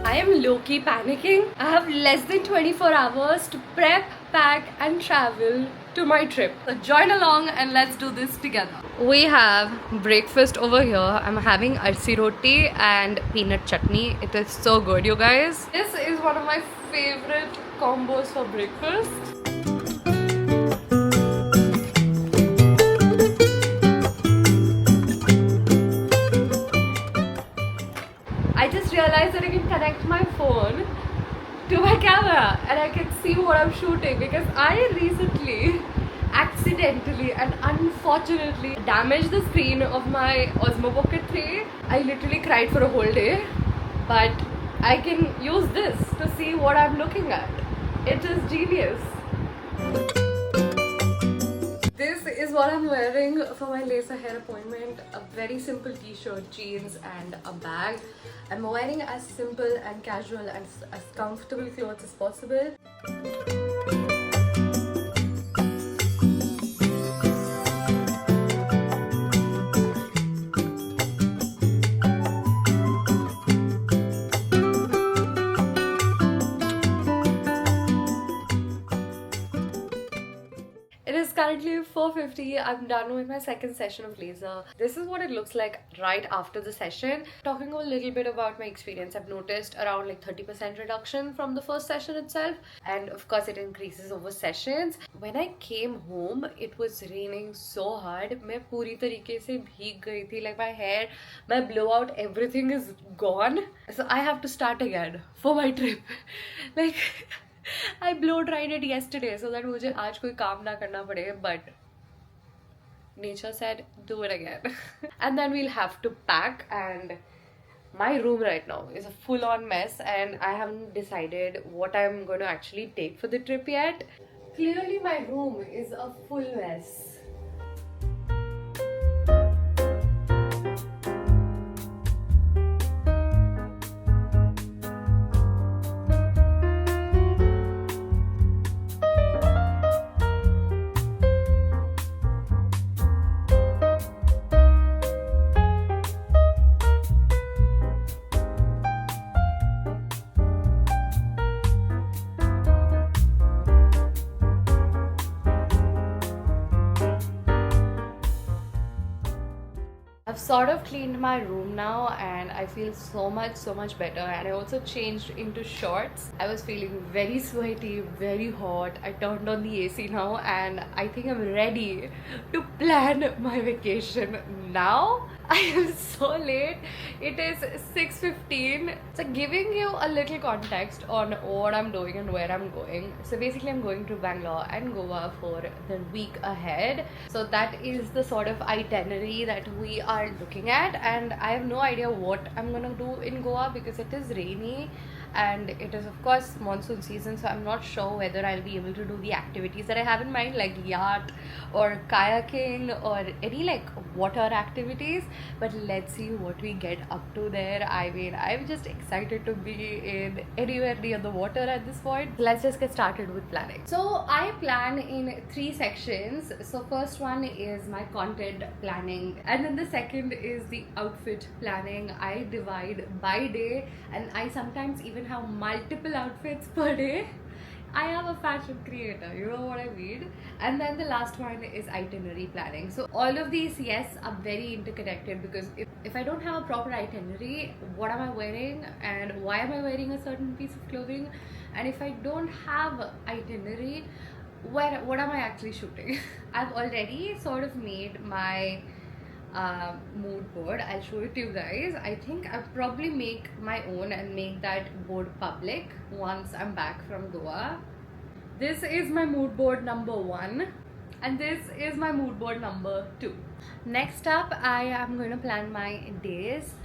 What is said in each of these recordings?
I am low-key panicking. I have less than 24 hours to prep, pack and travel to my trip. So join along and let's do this together. We have breakfast over here. I'm having arsi roti and peanut chutney. It is so good, you guys. This is one of my favorite combos for breakfast. I just realized that I can connect my phone to my camera and I can see what I'm shooting, because I recently accidentally and unfortunately damaged the screen of my Osmo Pocket 3. I literally cried for a whole day, but I can use this to see what I'm looking at. It is genius. This is what I'm wearing for my laser hair appointment. A very simple t-shirt, jeans and a bag. I'm wearing as simple and casual and as comfortable clothes as possible. Currently 4:50. I'm done with my second session of laser. This is what it looks like right after the session. Talking a little bit about my experience, I've noticed around like 30% reduction from the first session itself, and of course it increases over sessions. When I came home, it was raining so hard. मैं पूरी तरीके से भीग गई थी. Like my hair, my blowout, everything is gone. So I have to start again for my trip. Like I blow dried it yesterday so that मुझे आज कोई काम ना करना पड़े, but nature said do it again. And then we'll have to pack, and my room right now is a full-on mess and I haven't decided what I'm going to actually take for the trip yet. Clearly my room is a full mess. I've sort of cleaned my room now and I feel so much better, and I also changed into shorts. I was feeling very sweaty, very hot. I turned on the AC now and I think I'm ready to plan my vacation now. I am so late. It is 6:15. So giving you a little context on what I'm doing and where I'm going. So basically I'm going to Bangalore and Goa for the week ahead. So that is the sort of itinerary that we are looking at, and I have no idea what I'm gonna do in Goa because it is rainy and it is of course monsoon season, so I'm not sure whether I'll be able to do the activities that I have in mind, like yacht or kayaking or any like water activities. But let's see what we get up to there. I mean, I'm just excited to be in anywhere near the water at this point. Let's just get started with planning. So I plan in 3 sections. So first one is my content planning, and then the second is the outfit planning. I divide by day, and I sometimes even have multiple outfits per day. I am a fashion creator, you know what I mean? And then the last one is itinerary planning. So all of these, yes, are very interconnected, because if I don't have a proper itinerary, what am I wearing and why am I wearing a certain piece of clothing? And if I don't have itinerary, what am I actually shooting? I've already sort of made my mood board. I'll show it to you guys. I think I'll probably make my own and make that board public once I'm back from Goa. This is my mood board number 1 and this is my mood board number 2. Next up, I am going to plan my days.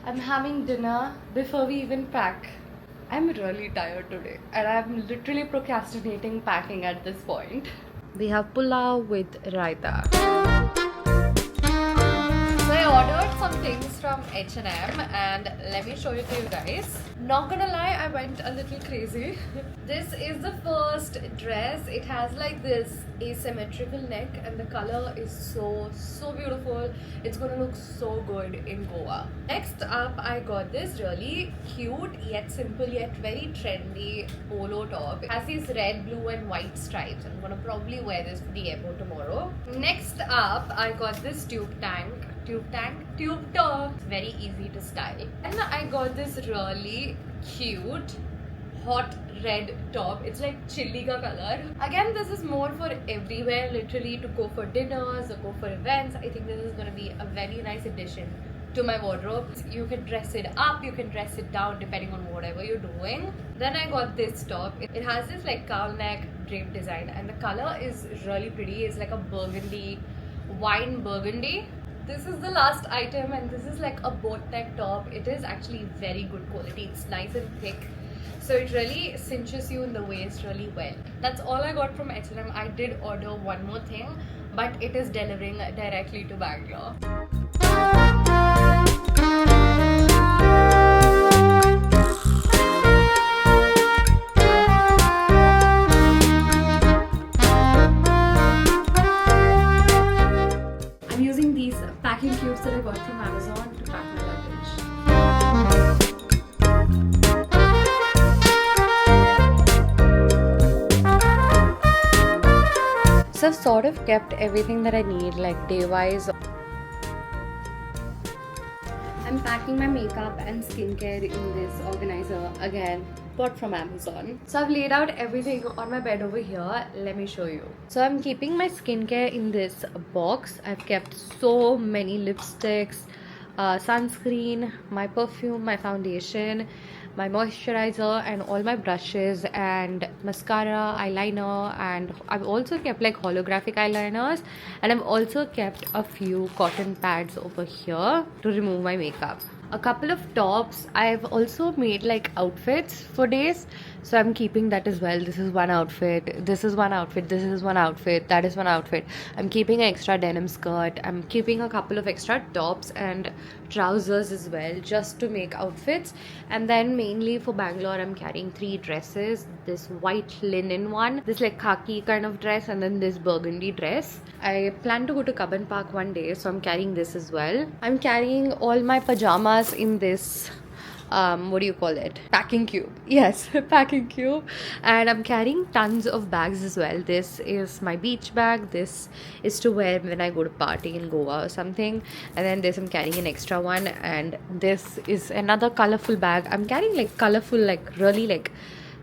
I'm having dinner before we even pack. I'm really tired today and I'm literally procrastinating packing at this point. We have pulao with raita. So I ordered some things from H&M and let me show it to you guys. Not gonna lie, I went a little crazy. This is the first dress. It has like this asymmetrical neck and the color is so beautiful. It's gonna look so good in Goa. Next up, I got this really cute yet simple yet very trendy polo top. It has these red, blue and white stripes. I'm gonna probably wear this for the airport tomorrow. Next up, I got this tube top. It's very easy to style. And I got this really cute hot red top. It's like chilli ka color. Again, this is more for everywhere, literally to go for dinners or go for events. I think this is going to be a very nice addition to my wardrobe. You can dress it up, you can dress it down depending on whatever you're doing. Then I got this top. It has this like cowl neck drape design and the color is really pretty. It's like a burgundy, wine burgundy. This is the last item and this is like a boat neck top. It is actually very good quality. It's nice and thick. So it really cinches you in the waist really well. That's all I got from H&M. I did order one more thing, but it is delivering directly to Bangalore. I'm using these packing cubes that I got from Amazon to pack my luggage. So I've sort of kept everything that I need, like day-wise. I'm packing my makeup and skincare in this organizer again, bought from Amazon. So I've laid out everything on my bed over here. Let me show you. So I'm keeping my skincare in this box. I've kept so many lipsticks, sunscreen, my perfume, my foundation, my moisturizer and all my brushes and mascara, eyeliner, and I've also kept like holographic eyeliners, and I've also kept a few cotton pads over here to remove my makeup. A couple of tops. I've also made like outfits for days, so I'm keeping that as well. This is one outfit, this is one outfit, this is one outfit, that is one outfit. I'm keeping an extra denim skirt. I'm keeping a couple of extra tops and trousers as well, just to make outfits. And then mainly for Bangalore, I'm carrying 3 dresses. This white linen one, this like khaki kind of dress, and then this burgundy dress. I plan to go to Cubbon Park one day, so I'm carrying this as well. I'm carrying all my pajamas in this what do you call it, packing cube. Yes, packing cube. And I'm carrying tons of bags as well. This is my beach bag. This is to wear when I go to party in Goa or something. And then this, I'm carrying an extra one, and this is another colorful bag. I'm carrying like colorful, like really like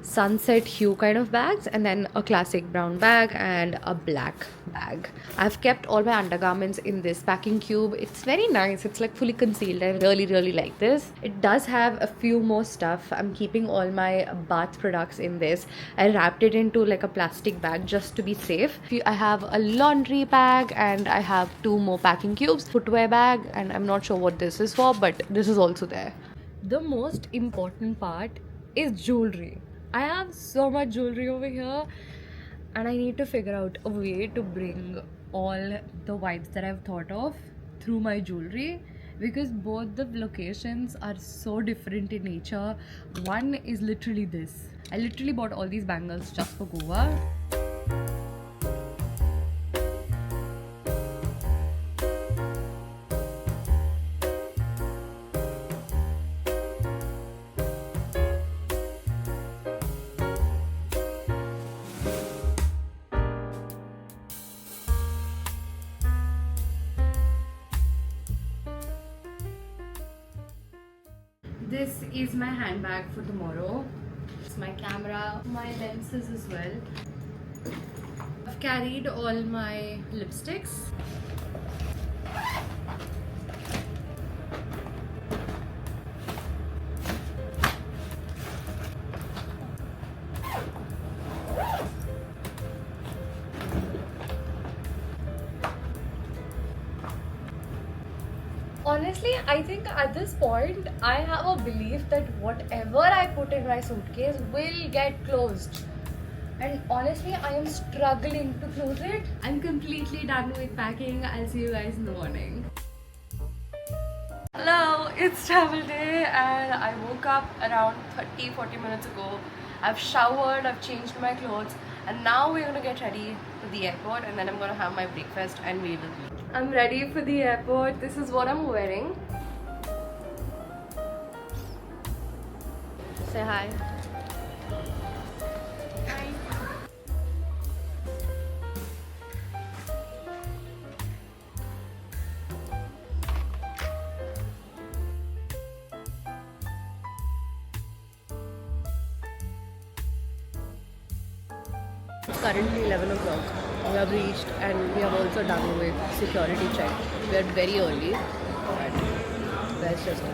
sunset hue kind of bags, and then a classic brown bag and a black bag. I've kept all my undergarments in this packing cube. It's very nice. It's like fully concealed. I really like this. It does have a few more stuff. I'm keeping all my bath products in this. I wrapped it into like a plastic bag just to be safe. I have a laundry bag and I have 2 more packing cubes, footwear bag, and I'm not sure what this is for, but this is also there. The most important part is jewelry. I have so much jewelry over here, and I need to figure out a way to bring all the vibes that I've thought of through my jewelry, because both the locations are so different in nature. One is literally this. I literally bought all these bangles just for Goa. This is my handbag for tomorrow. It's my camera, my lenses as well. I've carried all my lipsticks. Honestly, I think at this point, I have a belief that whatever I put in my suitcase will get closed. And honestly, I am struggling to close it. I'm completely done with packing. I'll see you guys in the morning. Hello, it's travel day and I woke up around 30-40 minutes ago. I've showered, I've changed my clothes, and now we're gonna get ready for the airport, and then I'm gonna have my breakfast and we will leave. I'm ready for the airport. This is what I'm wearing. Say hi. It's currently 11 o'clock. We have reached and we have also done with security check. We are very early, but let's just go.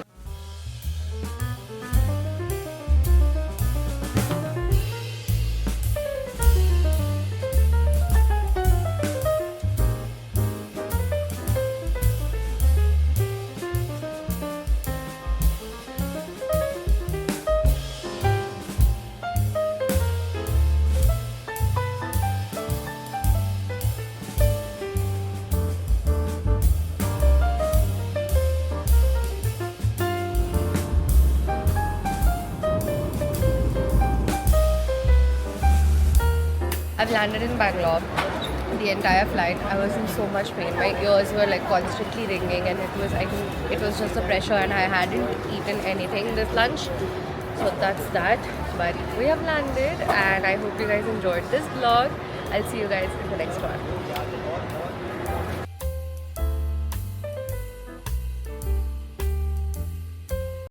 I've landed in Bangalore. The entire flight, I was in so much pain. My ears were like constantly ringing, and I think it was just the pressure, and I hadn't eaten anything this lunch. So that's that. But we have landed, and I hope you guys enjoyed this vlog. I'll see you guys in the next one.